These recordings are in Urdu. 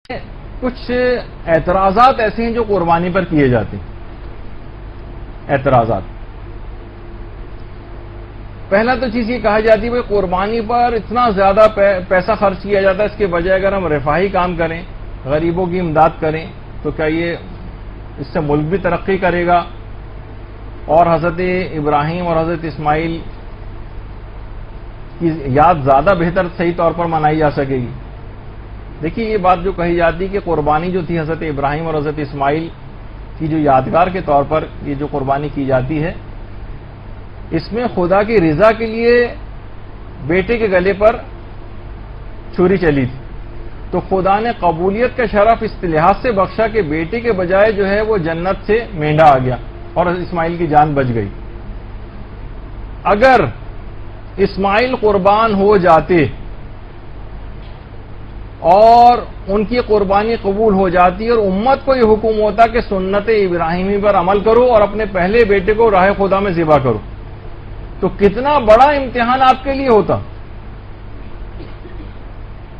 کچھ اعتراضات ایسے ہیں جو قربانی پر کیے جاتے ہیں. اعتراضات، پہلا تو چیز یہ کہا جاتی ہے کہ قربانی پر اتنا زیادہ پیسہ خرچ کیا جاتا ہے، اس کے بجائے اگر ہم رفاہی کام کریں، غریبوں کی امداد کریں تو کیا یہ اس سے ملک بھی ترقی کرے گا اور حضرت ابراہیم اور حضرت اسماعیل کی یاد زیادہ بہتر صحیح طور پر منائی جا سکے گی. دیکھیے یہ بات جو کہی جاتی کہ قربانی جو تھی حضرت ابراہیم اور حضرت اسماعیل کی جو یادگار کے طور پر یہ جو قربانی کی جاتی ہے، اس میں خدا کی رضا کے لیے بیٹے کے گلے پر چھری چلی تھی، تو خدا نے قبولیت کا شرف اس لحاظ سے بخشا کہ بیٹے کے بجائے جو ہے وہ جنت سے مینڈا آ گیا اور اسماعیل کی جان بچ گئی. اگر اسماعیل قربان ہو جاتے اور ان کی قربانی قبول ہو جاتی اور امت کو یہ حکم ہوتا کہ سنت ابراہیمی پر عمل کرو اور اپنے پہلے بیٹے کو راہ خدا میں ذبح کرو، تو کتنا بڑا امتحان آپ کے لیے ہوتا،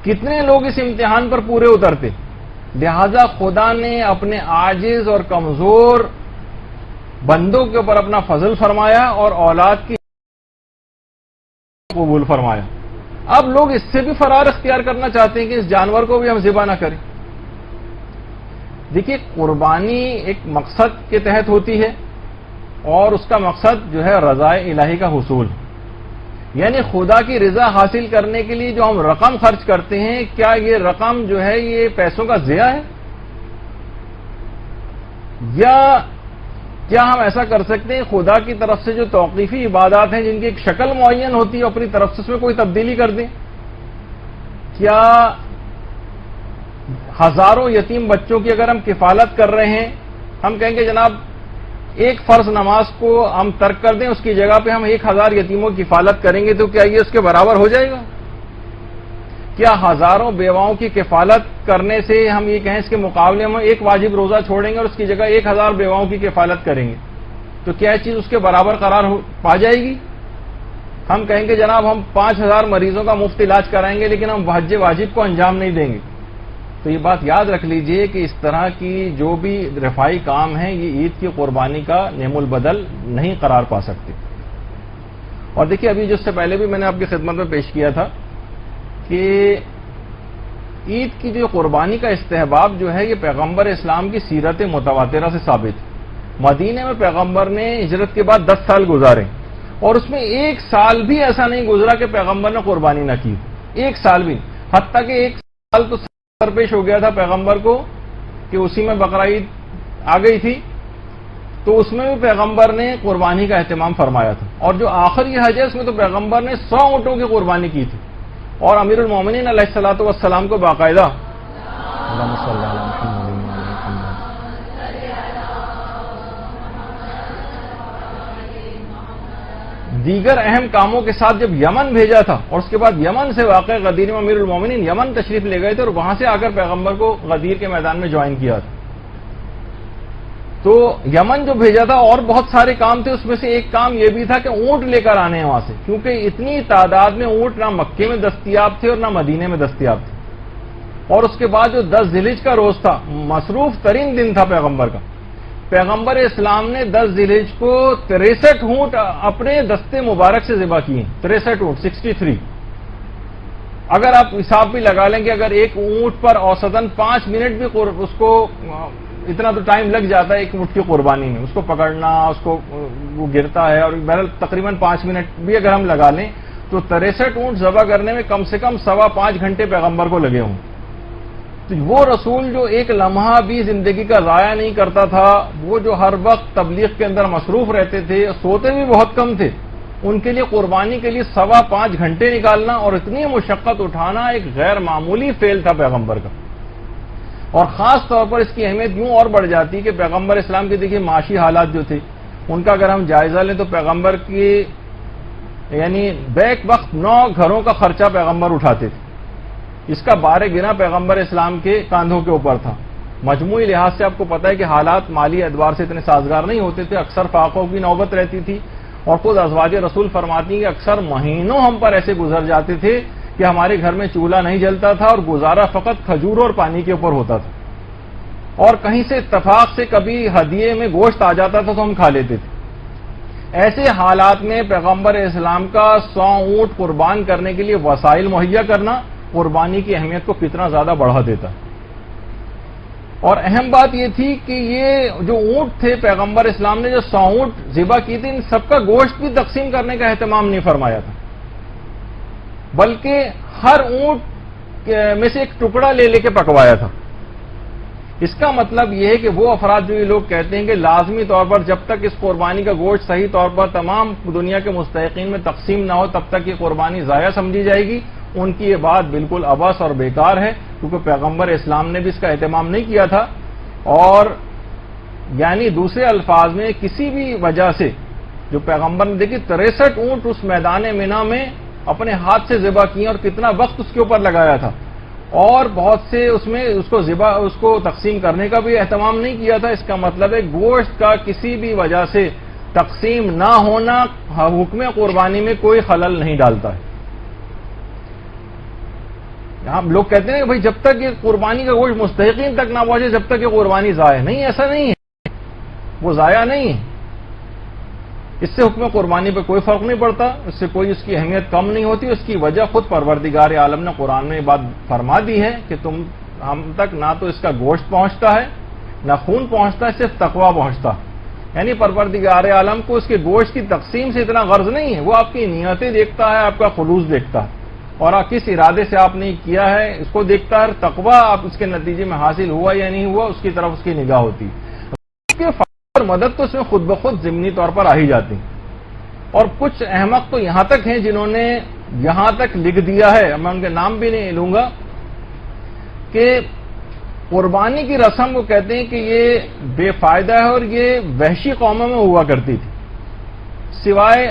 کتنے لوگ اس امتحان پر پورے اترتے. لہذا خدا نے اپنے عاجز اور کمزور بندوں کے اوپر اپنا فضل فرمایا اور اولاد کی قبول فرمایا. اب لوگ اس سے بھی فرار اختیار کرنا چاہتے ہیں کہ اس جانور کو بھی ہم ذبح نہ کریں. دیکھیے قربانی ایک مقصد کے تحت ہوتی ہے اور اس کا مقصد جو ہے رضا الہی کا حصول، یعنی خدا کی رضا حاصل کرنے کے لیے جو ہم رقم خرچ کرتے ہیں، کیا یہ رقم جو ہے یہ پیسوں کا ضیاع ہے، یا کیا ہم ایسا کر سکتے ہیں خدا کی طرف سے جو توقیفی عبادات ہیں جن کی ایک شکل معین ہوتی ہے اپنی طرف سے اس میں کوئی تبدیلی کر دیں؟ کیا ہزاروں یتیم بچوں کی اگر ہم کفالت کر رہے ہیں، ہم کہیں گے جناب ایک فرض نماز کو ہم ترک کر دیں، اس کی جگہ پہ ہم 1000 یتیموں کی کفالت کریں گے، تو کیا یہ اس کے برابر ہو جائے گا؟ کیا ہزاروں بیواؤں کی کفالت کرنے سے ہم یہ کہیں اس کے مقابلے میں ایک واجب روزہ چھوڑیں گے اور اس کی جگہ 1000 بیواؤں کی کفالت کریں گے، تو کیا یہ چیز اس کے برابر قرار پا جائے گی؟ ہم کہیں گے جناب ہم 5000 مریضوں کا مفت علاج کرائیں گے لیکن ہم حج واجب کو انجام نہیں دیں گے. تو یہ بات یاد رکھ لیجئے کہ اس طرح کی جو بھی رفائی کام ہیں یہ عید کی قربانی کا نعم البدل نہیں قرار پا سکتے. اور دیکھیے ابھی جس سے پہلے بھی میں نے آپ کی خدمت میں پیش کیا تھا کہ عید کی جو قربانی کا استحباب جو ہے یہ پیغمبر اسلام کی سیرت متواترہ سے ثابت ہے. مدینے میں پیغمبر نے ہجرت کے بعد 10 سال گزارے اور اس میں ایک سال بھی ایسا نہیں گزرا کہ پیغمبر نے قربانی نہ کی، ایک سال بھی. حتیٰ کہ ایک سال تو درپیش ہو گیا تھا پیغمبر کو کہ اسی میں بقرہ عید آ گئی تھی، تو اس میں بھی پیغمبر نے قربانی کا اہتمام فرمایا تھا. اور جو آخری حج ہے اس میں تو پیغمبر نے 100 اونٹوں کی قربانی کی تھی اور امیر المومنین علیہ الصلوۃ والسلام کو باقاعدہ اللہم صلی علی محمد دیگر اہم کاموں کے ساتھ جب یمن بھیجا تھا اور اس کے بعد یمن سے واقع غدیر میں امیر المومنین یمن تشریف لے گئے تھے اور وہاں سے آ کر پیغمبر کو غدیر کے میدان میں جوائن کیا تھا. تو یمن جو بھیجا تھا اور بہت سارے کام تھے، اس میں سے ایک کام یہ بھی تھا کہ اونٹ لے کر آنے ہیں وہاں سے، کیونکہ اتنی تعداد میں اونٹ نہ مکے میں دستیاب تھے اور نہ مدینے میں دستیاب تھے. اور اس کے بعد جو 10 ذی الحجہ کا روز تھا مصروف ترین دن تھا پیغمبر کا. پیغمبر اسلام نے 10 ذی الحجہ کو 63 اونٹ اپنے دستے مبارک سے ذبح کیے، 63 اونٹ 63. اگر آپ حساب بھی لگا لیں کہ اگر ایک اونٹ پر اوسطاً 5 منٹ بھی اس کو اتنا تو ٹائم لگ جاتا ہے ایک اونٹ کی قربانی میں، اس کو پکڑنا، اس کو وہ گرتا ہے، اور بہرحال تقریباً 5 منٹ بھی اگر ہم لگا لیں تو 63 اونٹ ذبح کرنے میں کم سے کم 5.25 گھنٹے پیغمبر کو لگے ہوں. تو وہ رسول جو ایک لمحہ بھی زندگی کا ضائع نہیں کرتا تھا، وہ جو ہر وقت تبلیغ کے اندر مصروف رہتے تھے، سوتے بھی بہت کم تھے، ان کے لیے قربانی کے لیے 5.25 گھنٹے نکالنا اور اتنی مشقت اٹھانا ایک غیر معمولی فعل تھا پیغمبر کا. اور خاص طور پر اس کی اہمیت یوں اور بڑھ جاتی کہ پیغمبر اسلام کے دیکھیے معاشی حالات جو تھے ان کا اگر ہم جائزہ لیں تو پیغمبر کی یعنی بیک وقت 9 گھروں کا خرچہ پیغمبر اٹھاتے تھے. اس کا بار گنا پیغمبر اسلام کے کاندھوں کے اوپر تھا. مجموعی لحاظ سے آپ کو پتہ ہے کہ حالات مالی اعتبار سے اتنے سازگار نہیں ہوتے تھے، اکثر فاقوں کی نوبت رہتی تھی اور خود ازواج رسول فرماتی ہیں کہ اکثر مہینوں ہم پر ایسے گزر جاتے تھے کہ ہمارے گھر میں چولہا نہیں جلتا تھا اور گزارا فقط کھجور اور پانی کے اوپر ہوتا تھا، اور کہیں سے اتفاق سے کبھی ہدیے میں گوشت آ جاتا تھا تو ہم کھا لیتے تھے۔ ایسے حالات میں پیغمبر اسلام کا 100 اونٹ قربان کرنے کے لیے وسائل مہیا کرنا قربانی کی اہمیت کو کتنا زیادہ بڑھا دیتا ہے۔ اور اہم بات یہ تھی کہ یہ جو اونٹ تھے، پیغمبر اسلام نے جو 100 اونٹ ذبح کی تھی، ان سب کا گوشت بھی تقسیم کرنے کا اہتمام نہیں فرمایا تھا، بلکہ ہر اونٹ میں سے ایک ٹکڑا لے لے کے پکوایا تھا۔ اس کا مطلب یہ ہے کہ وہ افراد جو یہ لوگ کہتے ہیں کہ لازمی طور پر جب تک اس قربانی کا گوشت صحیح طور پر تمام دنیا کے مستحقین میں تقسیم نہ ہو تب تک یہ قربانی ضائع سمجھی جائے گی، ان کی یہ بات بالکل عبث اور بیکار ہے، کیونکہ پیغمبر اسلام نے بھی اس کا اہتمام نہیں کیا تھا۔ اور یعنی دوسرے الفاظ میں کسی بھی وجہ سے جو پیغمبر نے دیکھی 63 اونٹ اس میدان مینا میں اپنے ہاتھ سے ذبح کیے اور کتنا وقت اس کے اوپر لگایا تھا، اور بہت سے اس میں اس کو تقسیم کرنے کا بھی اہتمام نہیں کیا تھا۔ اس کا مطلب ہے گوشت کا کسی بھی وجہ سے تقسیم نہ ہونا حکم قربانی میں کوئی خلل نہیں ڈالتا ہے۔ ہم لوگ کہتے ہیں کہ بھائی جب تک یہ قربانی کا گوشت مستحقین تک نہ پہنچے جب تک یہ قربانی ضائع نہیں، ایسا نہیں ہے، وہ ضائع نہیں ہے۔ اس سے حکم قربانی پہ کوئی فرق نہیں پڑتا، اس سے کوئی اس کی اہمیت کم نہیں ہوتی۔ اس کی وجہ خود پروردگار عالم نے قرآن میں یہ بات فرما دی ہے کہ ہم تک نہ تو اس کا گوشت پہنچتا ہے نہ خون پہنچتا ہے، صرف تقویٰ پہنچتا ہے۔ یعنی پروردگار عالم کو اس کے گوشت کی تقسیم سے اتنا غرض نہیں ہے، وہ آپ کی نیتیں دیکھتا ہے، آپ کا خلوص دیکھتا ہے، اور کس ارادے سے آپ نے کیا ہے اس کو دیکھتا ہے۔ تقویٰ آپ اس کے نتیجے میں حاصل ہوا یا نہیں ہوا، اس کی طرف اس کی نگاہ ہوتی ہے۔ اور مدد تو اس میں خود بخود ضمنی طور پر آ ہی جاتی ہیں۔ اور کچھ احمق تو یہاں تک ہیں جنہوں نے یہاں تک لکھ دیا ہے، میں ان کے نام بھی نہیں لوں گا، کہ قربانی کی رسم وہ کہتے ہیں کہ یہ بے فائدہ ہے اور یہ وحشی قوموں میں ہوا کرتی تھی، سوائے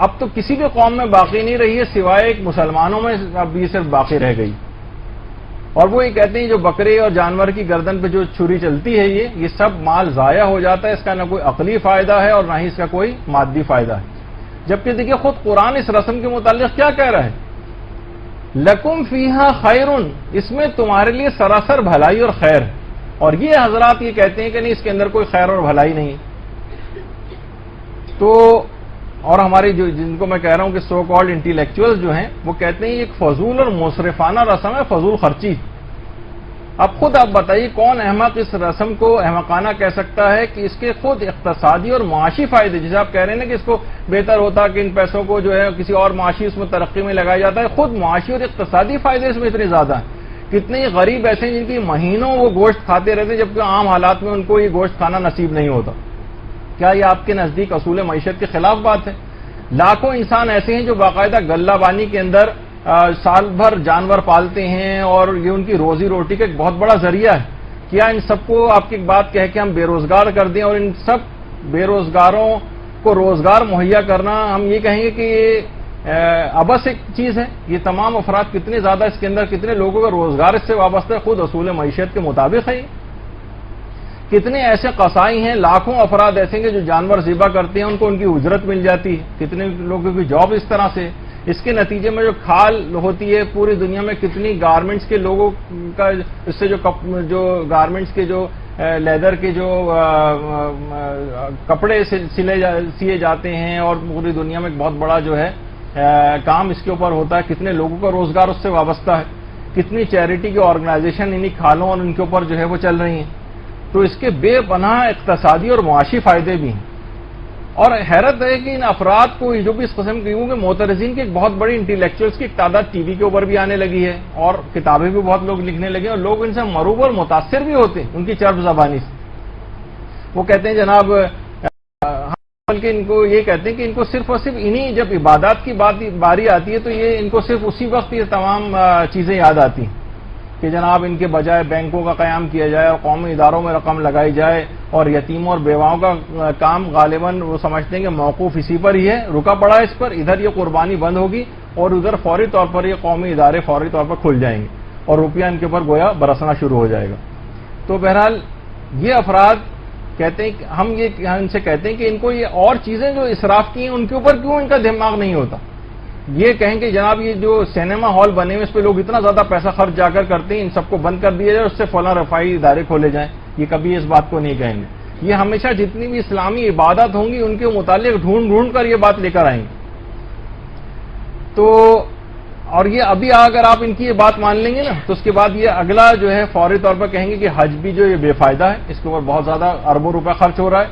اب تو کسی بھی قوم میں باقی نہیں رہی ہے، سوائے ایک مسلمانوں میں اب یہ صرف باقی رہ گئی۔ اور وہ یہ کہتے ہیں جو بکرے اور جانور کی گردن پہ جو چھری چلتی ہے یہ سب مال ضائع ہو جاتا ہے، اس کا نہ کوئی عقلی فائدہ ہے اور نہ ہی اس کا کوئی مادی فائدہ ہے۔ جبکہ دیکھیے خود قرآن اس رسم کے متعلق کیا کہہ رہا ہے، لکم فیہا خیرن، اس میں تمہارے لیے سراسر بھلائی اور خیر ہے۔ اور یہ حضرات یہ کہتے ہیں کہ نہیں، اس کے اندر کوئی خیر اور بھلائی نہیں ہے۔ تو اور ہماری جن کو میں کہہ رہا ہوں کہ سو کالڈ انٹیلیکچوئلز جو ہیں وہ کہتے ہیں یہ ایک فضول اور مصرفانہ رسم ہے، فضول خرچی۔ اب خود آپ بتائیے کون احمق اس رسم کو احمقانہ کہہ سکتا ہے کہ اس کے خود اقتصادی اور معاشی فائدے، جیسے آپ کہہ رہے ہیں نا کہ اس کو بہتر ہوتا کہ ان پیسوں کو جو ہے کسی اور معاشی اس میں ترقی میں لگایا جاتا ہے، خود معاشی اور اقتصادی فائدے اس میں اتنے زیادہ ہیں۔ کتنے غریب ایسے ہیں جن کی مہینوں وہ گوشت کھاتے رہتے ہیں جبکہ عام حالات میں ان کو یہ گوشت کھانا نصیب نہیں ہوتا۔ کیا یہ آپ کے نزدیک اصول معیشت کے خلاف بات ہے؟ لاکھوں انسان ایسے ہیں جو باقاعدہ غلہ بانی کے اندر سال بھر جانور پالتے ہیں اور یہ ان کی روزی روٹی کا ایک بہت بڑا ذریعہ ہے۔ کیا ان سب کو آپ کی بات کہہ کے ہم بے روزگار کر دیں اور ان سب بے روزگاروں کو روزگار مہیا کرنا ہم یہ کہیں گے کہ یہ عبث ایک چیز ہے؟ یہ تمام افراد کتنے زیادہ اس کے اندر کتنے لوگوں کا روزگار اس سے وابستہ ہے، خود اصول معیشت کے مطابق ہے۔ کتنے ایسے قصائی ہیں، لاکھوں افراد ایسے ہیں کہ جو جانور ذبح کرتے ہیں ان کو ان کی اجرت مل جاتی ہے، کتنے لوگوں کی جاب اس طرح سے۔ اس کے نتیجے میں جو کھال ہوتی ہے پوری دنیا میں کتنی گارمنٹس کے لوگوں کا، اس سے جو گارمنٹس کے جو لیدر کے جو کپڑے سیے جاتے ہیں اور پوری دنیا میں ایک بہت بڑا جو ہے کام اس کے اوپر ہوتا ہے، کتنے لوگوں کا روزگار اس سے وابستہ ہے، کتنی چیریٹی کی آرگنائزیشن انہی کھالوں اور ان کے اوپر جو ہے وہ چل رہی ہیں۔ تو اس کے بے پناہ اقتصادی اور معاشی فائدے بھی ہیں۔ اور حیرت ہے کہ ان افراد کو جو بھی اس قسم کے کہ معترضین کی ایک بہت بڑی انٹیلیکچوئلس کی ایک تعداد ٹی وی کے اوپر بھی آنے لگی ہے اور کتابیں بھی بہت لوگ لکھنے لگے اور لوگ ان سے مروب اور متاثر بھی ہوتے ہیں ان کی چرب زبانی سے۔ وہ کہتے ہیں جناب، بلکہ ان کو یہ کہتے ہیں کہ ان کو صرف اور صرف انہی جب عبادات کی باری آتی ہے تو یہ ان کو صرف اسی وقت یہ تمام چیزیں یاد آتی ہیں کہ جناب ان کے بجائے بینکوں کا قیام کیا جائے اور قومی اداروں میں رقم لگائی جائے، اور یتیموں اور بیواؤں کا کام غالباً وہ سمجھتے ہیں کہ موقوف اسی پر ہی ہے، رکا پڑا ہے اس پر، ادھر یہ قربانی بند ہوگی اور ادھر فوری طور پر یہ قومی ادارے فوری طور پر کھل جائیں گے اور روپیہ ان کے اوپر گویا برسنا شروع ہو جائے گا۔ تو بہرحال یہ افراد کہتے ہیں کہ ہم ان سے کہتے ہیں کہ ان کو یہ اور چیزیں جو اسراف کی ہیں ان کے اوپر کیوں ان کا دماغ نہیں ہوتا؟ یہ کہیں کہ جناب یہ جو سینما ہال بنے ہوئے اس پہ لوگ اتنا زیادہ پیسہ خرچ جا کر کرتے ہیں، ان سب کو بند کر دیا جائے، اس سے فلاں رفائی ادارے کھولے جائیں، یہ کبھی اس بات کو نہیں کہیں گے. یہ ہمیشہ جتنی بھی اسلامی عبادت ہوں گی ان کے متعلق ڈھونڈ کر یہ بات لے کر آئیں گے. تو اور یہ ابھی اگر آپ ان کی یہ بات مان لیں گے نا تو اس کے بعد یہ اگلا جو ہے فوری طور پر کہیں گے کہ حج بھی جو یہ بے فائدہ ہے، اس کے اوپر بہت زیادہ اربوں روپے خرچ ہو رہا ہے،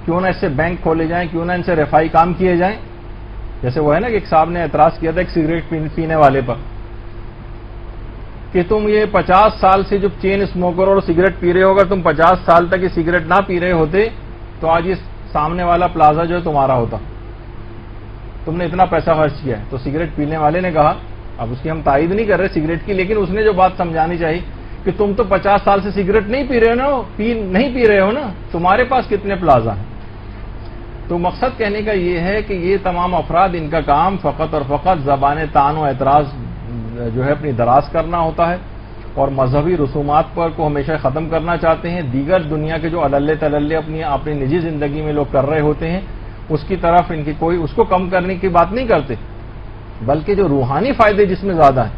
کیوں نہ اس سے بینک کھولے جائیں، کیوں نہ ان سے رفائی کام کیے جائیں. جیسے وہ ہے نا کہ ایک صاحب نے اعتراض کیا تھا ایک سگریٹ پینے والے پر کہ تم یہ 50 سال سے جو چین اسموکر اور سگریٹ پی رہے ہو، اگر تم 50 سال تک یہ سگریٹ نہ پی رہے ہوتے تو آج یہ سامنے والا پلازا جو ہے تمہارا ہوتا، تم نے اتنا پیسہ خرچ کیا ہے. تو سگریٹ پینے والے نے کہا، اب اس کی ہم تائید نہیں کر رہے سگریٹ کی، لیکن اس نے جو بات سمجھانی چاہیے کہ تم تو 50 سال سے سگریٹ نہیں پی رہے ہو نا، تمہارے پاس کتنے پلازا ہیں. تو مقصد کہنے کا یہ ہے کہ یہ تمام افراد ان کا کام فقط اور فقط زبان طعن و اعتراض جو ہے اپنی دراز کرنا ہوتا ہے اور مذہبی رسومات پر کو ہمیشہ ختم کرنا چاہتے ہیں. دیگر دنیا کے جو عللے تللے اپنی نجی زندگی میں لوگ کر رہے ہوتے ہیں اس کی طرف ان کی کوئی اس کو کم کرنے کی بات نہیں کرتے، بلکہ جو روحانی فائدے جس میں زیادہ ہیں